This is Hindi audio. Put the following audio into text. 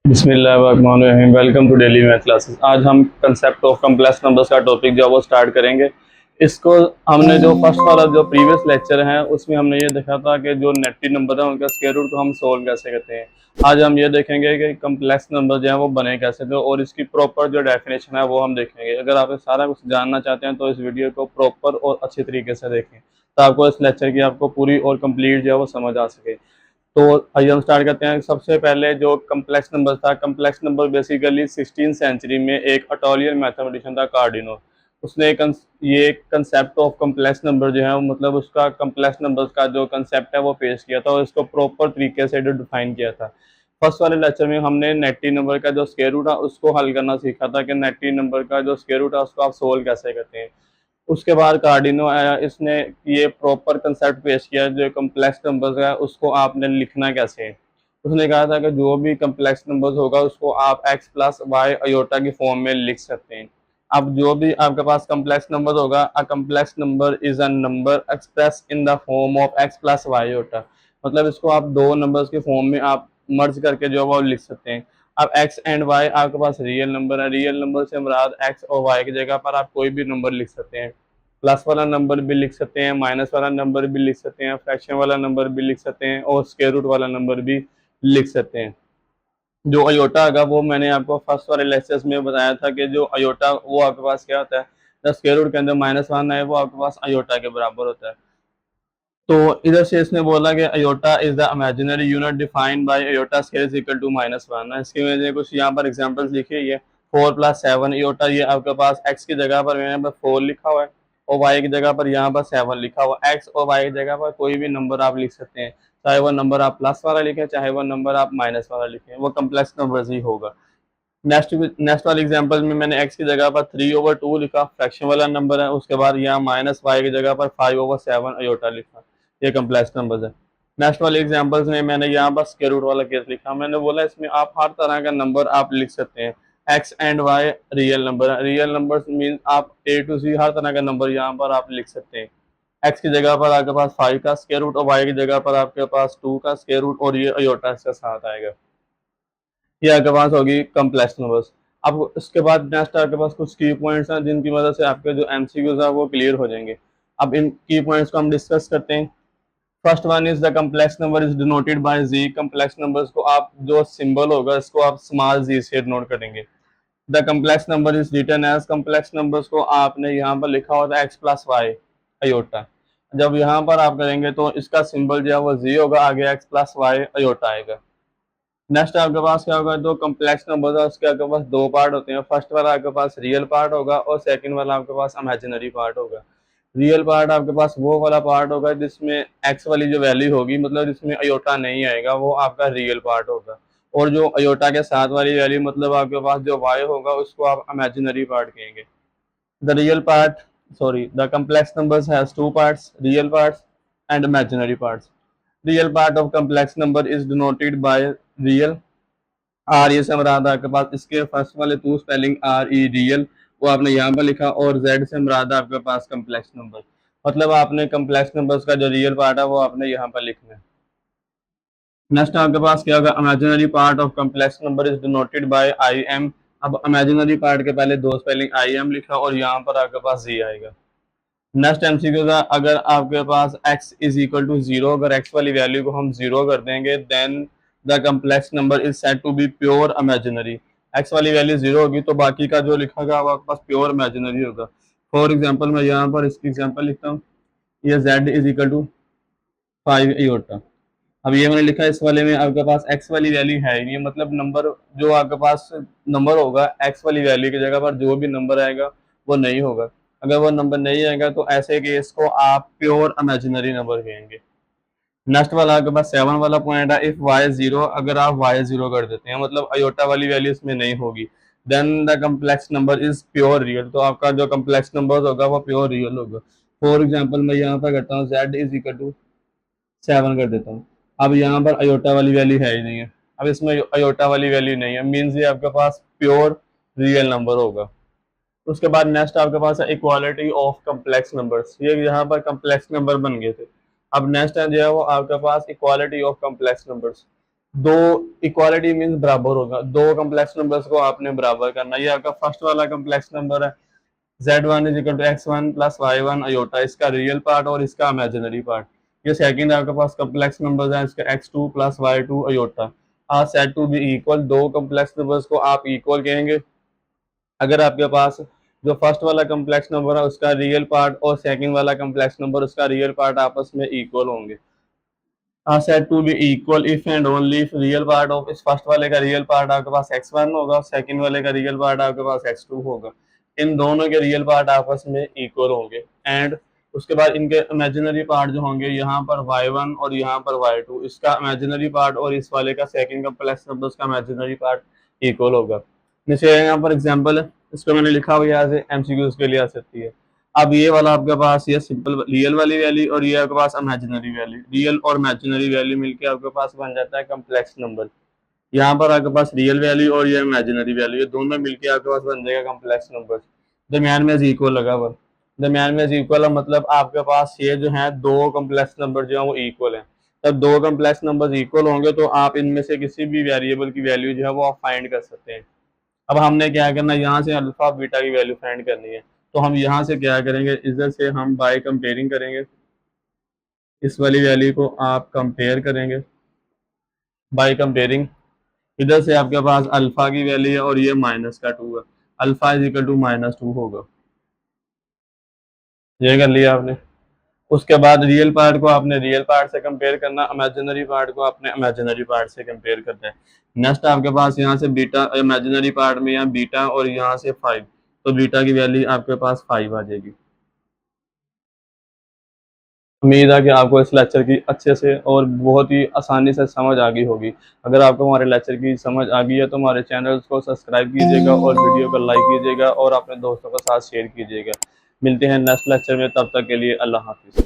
बिस्मिल्लाहिर्रहमानिर्रहीम। Welcome to daily math classes. आज हम कंसेप्ट ऑफ कम्प्लेक्स नंबर्स का टॉपिक जो है वो स्टार्ट करेंगे। इसको हमने जो फर्स्ट वाला जो प्रीवियस लेक्चर है उसमें हमने ये देखा था कि जो नेगेटिव नंबर है उनका स्क्वायर रूट को हम सोल्व कैसे करते हैं। आज हम ये देखेंगे कि कम्प्लेक्स नंबर जो है वो बने कैसे थे और इसकी प्रॉपर जो डेफिनेशन है वो हम देखेंगे। अगर आप सारा कुछ जानना चाहते हैं तो इस वीडियो को प्रॉपर और अच्छी तरीके से देखें, तो आपको इस लेक्चर की आपको पूरी और कंप्लीट जो है वो समझ आ सके। तो आइए हम स्टार्ट करते हैं। सबसे पहले जो कम्प्लेक्स नंबर था, कम्प्लेक्स नंबर बेसिकली 16वीं सेंचुरी में एक इटालियन मैथमेटिशियन था कार्डिनो। उसने ये कंसेप्ट ऑफ कम्प्लेक्स नंबर जो है मतलब उसका कम्प्लेक्स नंबर का जो कंसेप्ट है वो पेश किया था और इसको प्रॉपर तरीके से डिफाइन किया था। फर्स्ट वाले लेक्चर में हमने नेगेटिव नंबर का जो स्क्वायर रूट है उसको हल करना सीखा था कि नेगेटिव नंबर का जो स्क्वायर रूट है उसको आप सोल्व कैसे करते हैं। उसके बाद कार्डिनो आया, इसने ये प्रॉपर कंसेप्ट पेश किया जो कम्प्लेक्स नंबर्स है उसको आपने लिखना कैसे है। उसने कहा था कि जो भी कम्प्लेक्स नंबर्स होगा उसको आप x प्लस वाई अयोटा की फॉर्म में लिख सकते हैं। अब जो भी आपके पास कम्प्लेक्स नंबर होगा, a complex number is a number express in the form of x plus Y iota. मतलब इसको आप दो नंबर्स के फॉर्म में आप मर्ज करके जो है वो लिख सकते हैं। अब x एंड y आपके पास रियल नंबर है, रियल नंबर से मुराद x और y की जगह पर आप कोई भी नंबर लिख सकते हैं। प्लस वाला नंबर भी लिख सकते हैं, माइनस वाला नंबर भी लिख सकते हैं, फ्रैक्शन वाला नंबर भी लिख सकते हैं और स्क्वायर रूट वाला नंबर भी लिख सकते हैं। जो अयोटा होगा वो मैंने आपको फर्स्ट वाले लेक्चर्स में बताया था कि जो अयोटा वो आपके पास क्या होता है, द स्क्वायर रूट के अंदर -1 है वो आपके पास अयोटा के बराबर होता है। तो इधर से इसने बोला कि iota is the imaginary unit defined by iota square is equal to -1। इसकी मैंने कुछ यहाँ पर एग्जांपल्स लिखी है। ये 4 + 7 अयोटा, ये आपके पास x की जगह पर मैंने 4 लिखा हुआ है और y की जगह पर यहाँ पर 7 लिखा हुआ है। x और y की जगह पर कोई भी नंबर आप लिख सकते हैं, चाहे वो नंबर आप प्लस वाला लिखें चाहे वो नंबर आप माइनस वाला लिखें, वो कम्प्लेक्स नंबर ही होगा। नेक्स्ट वाले एग्जांपल में मैंने x की जगह पर 3/2 लिखा, फ्रैक्शन वाला नंबर है। उसके बाद यहाँ -y की जगह पर 5/7 अयोटा लिखा, ये कम्प्लेक्स नंबर है। नेक्स्ट वाले एग्जांपल्स में मैंने यहाँ पर स्क्वायर रूट वाला केस लिखा। मैंने बोला इसमें आप हर तरह का नंबर आप लिख सकते हैं। x and y real number है, रियल नंबर मीन आप A to Z हर तरह का नंबर यहाँ पर आप लिख सकते हैं। x की जगह पर आपके पास 5 का स्क्वायर रूट और y की जगह पर आपके पास 2 का स्क्वायर रूट और ये अयोटा इसके साथ आएगा। ये आपके पास होगी कम्प्लेक्स नंबर्स। अब इसके बाद नेक्स्ट आपके पास कुछ की पॉइंट्स हैं जिनकी वजह से आपके जो एमसीक्यूज है वो क्लियर हो जाएंगे। अब इन की पॉइंट्स को हम डिस्कस करते हैं। First one is the complex number is denoted by Z. Complex numbers को आप जो सिंबल होगा इसको आप स्मॉल जी से डिनोट करेंगे। The complex number is written as, complex numbers को आपने यहाँ पर लिखा होता है एक्स प्लस वाई अयोटा। जब यहाँ पर आप करेंगे तो इसका सिंबल जो है वो जी होगा, आगे एक्स प्लस वाई अयोटा आएगा। नेक्स्ट आपके पास क्या होगा, जो कम्प्लेक्स नंबर है उसके आपके पास दो पार्ट होते हैं। फर्स्ट वाला आपके पास रियल पार्ट होगा और सेकंड वाला आपके पास इमेजिनरी पार्ट होगा। रियल पार्ट आपके पास वो वाला पार्ट होगा जिसमें एक्स वाली जो वैल्यू होगी, मतलब जिसमें अयोटा नहीं आएगा, वो आपका रियल पार्ट होगा। और जो अयोटा के साथ वाली वैल्यू मतलब आपके पास जो वाई होगा उसको आप इमेजिनरी पार्ट कहेंगे। The real part sorry the complex numbers has two parts, real parts and imaginary parts. Real part of complex number is denoted by real R, ये से मुराद आपके पास इसके फर्स्ट वाले two spelling R E real वो आपने यहाँ पर लिखा, और जेड से मुराद आपके पास कम्प्लेक्स नंबर, मतलब आपने कम्प्लेक्स नंबर्स का जो रियल पार्ट है वो आपने यहाँ पर लिखना है। नेक्स्ट आपके पास क्या होगा, imaginary part of complex number is denoted bye I am. अब इमेजिनरी पार्ट के पहले दो स्पेलिंग आई एम लिखा और यहाँ पर आपके पास जी आएगा। नेक्स्ट एमसीक्यू था, अगर आपके पास x इज इक्वल टू 0, अगर x वाली वैल्यू को हम 0 कर देंगे then the complex number is said to be pure imaginary. x वाली वैल्यू 0 होगी तो बाकी का जो लिखा गया वो आपके पास प्योर इमेजिनरी होगा। फॉर एग्जांपल मैं यहाँ पर इसकी एग्जांपल लिखता हूँ, ये z is equal to 5 iota. अब ये मैंने लिखा इस वाले में आपके पास x वाली वैल्यू है ही नहीं, मतलब नंबर जो आपके पास नंबर होगा x वाली वैल्यू की जगह पर जो भी नंबर आएगा वो नहीं होगा। अगर वो नंबर नहीं आएगा तो ऐसे केस को आप प्योर इमेजिनरी नंबर कहेंगे। नेक्स्ट वाला आपके पास 7 वाला पॉइंट है, इफ y 0, अगर आप y 0 कर देते हैं मतलब अयोटा वाली वैल्यू इसमें नहीं होगी, then the complex number is pure real, तो आपका जो कम्प्लेक्स नंबर होगा वो प्योर रियल होगा। फॉर एग्जाम्पल मैं यहाँ पर करता हूँ z इज इक्वल टू 7 कर देता हूँ। अब यहाँ पर अयोटा वाली वैल्यू है ही नहीं है, अब इसमें अयोटा वाली वैल्यू नहीं है, मीन्स ये आपके पास प्योर रियल नंबर होगा। उसके बाद नेक्स्ट आपके पास है इक्वालिटी ऑफ कम्प्लेक्स नंबर्स, ये यहाँ पर कम्प्लेक्स नंबर बन गए थे। अब नेक्स्ट है जो है वो आपके पास इक्वालिटी ऑफ कम्प्लेक्स नंबर्स। दो इक्वालिटी मीन्स बराबर होगा, दो कम्प्लेक्स नंबर्स को आपने बराबर करना। ये आपका फर्स्ट वाला कम्प्लेक्स नंबर है, z1 is equal to x1 plus y1 iota, इसका रियल पार्ट और इसका इमेजिनरी पार्ट। ये सेकंड आपके पास कम्प्लेक्स नंबर्स है, इसका x2 plus y2 iota. Are set to be equal, दो कम्प्लेक्स नंबर्स को आप इक्वल कहेंगे अगर आपके पास जो फर्स्ट वाला कम्प्लेक्स नंबर है उसका रियल पार्ट और सेकंड वाला कम्प्लेक्स नंबर उसका रियल पार्ट आपस में इक्वल होंगे। Are set to be equal if and only if real part of इस फर्स्ट वाले का रियल पार्ट आपके पास x1 होगा, सेकंड वाले का रियल पार्ट आपके पास x2 होगा। इन दोनों के रियल पार्ट आपस में इक्वल होंगे। एंड उसके बाद इनके इमेजिनरी पार्ट जो होंगे यहाँ पर y1 और यहाँ पर y2, इसका इमेजिनरी पार्ट और इस वाले का सेकंड कम्प्लेक्स नंबर उसका इमेजिनरी पार्ट इक्वल होगा। जैसे यहाँ पर एग्जांपल है, इसको मैंने लिखा हुआ यहाँ से एमसीक्यूज के लिए आ सकती है। अब ये वाला आपके पास ये सिंपल रियल वाली वैल्यू और ये आपके पास इमेजिनरी वैल्यू, रियल और इमेजिनरी वैल्यू मिलके आपके पास बन जाता है कम्प्लेक्स नंबर। यहाँ पर आपके पास रियल वैल्यू और ये इमेजिनरी वैल्यू, ये दोनों मिलके आपके पास बन जाएगा कम्प्लेक्स नंबर। दरमियान में इक्वल लगा हुआ, दरमियान में इक्वल है मतलब आपके पास ये जो है दो कम्प्लेक्स नंबर जो है वो इक्वल है। जब दो कम्प्लेक्स नंबर इक्वल होंगे तो आप इनमें से किसी भी वेरिएबल की वैल्यू जो है वो आप फाइंड कर सकते हैं। अब हमने क्या करना है, यहाँ से अल्फा बीटा की वैल्यू फाइंड करनी है, तो हम यहाँ से क्या करेंगे, इधर से हम बाय कंपेयरिंग करेंगे, इस वाली वैल्यू को आप कंपेयर करेंगे बाय कंपेयरिंग। इधर से आपके पास अल्फा की वैल्यू है और ये माइनस का 2 है, अल्फा इज इक्वल टू -2 होगा। ये कर लिया आपने। उसके बाद रियल पार्ट को आपने रियल पार्ट से कंपेयर करना, इमेजिनरी पार्ट को आपने इमेजिनरी पार्ट से कंपेयर करना है। नेक्स्ट आपके पास यहाँ से बीटा इमेजिनरी पार्ट में यहाँ बीटा और यहाँ से 5, तो बीटा की वैल्यू आपके पास 5 आ जाएगी। उम्मीद है कि आपको इस लेक्चर की अच्छे से और बहुत ही आसानी से समझ आ गई होगी। अगर आपको हमारे लेक्चर की समझ आ गई है तो हमारे चैनल को सब्सक्राइब कीजिएगा और वीडियो को लाइक कीजिएगा और अपने दोस्तों के साथ शेयर कीजिएगा। मिलते हैं नेक्स्ट लेक्चर में, तब तक के लिए अल्लाह हाफिज़।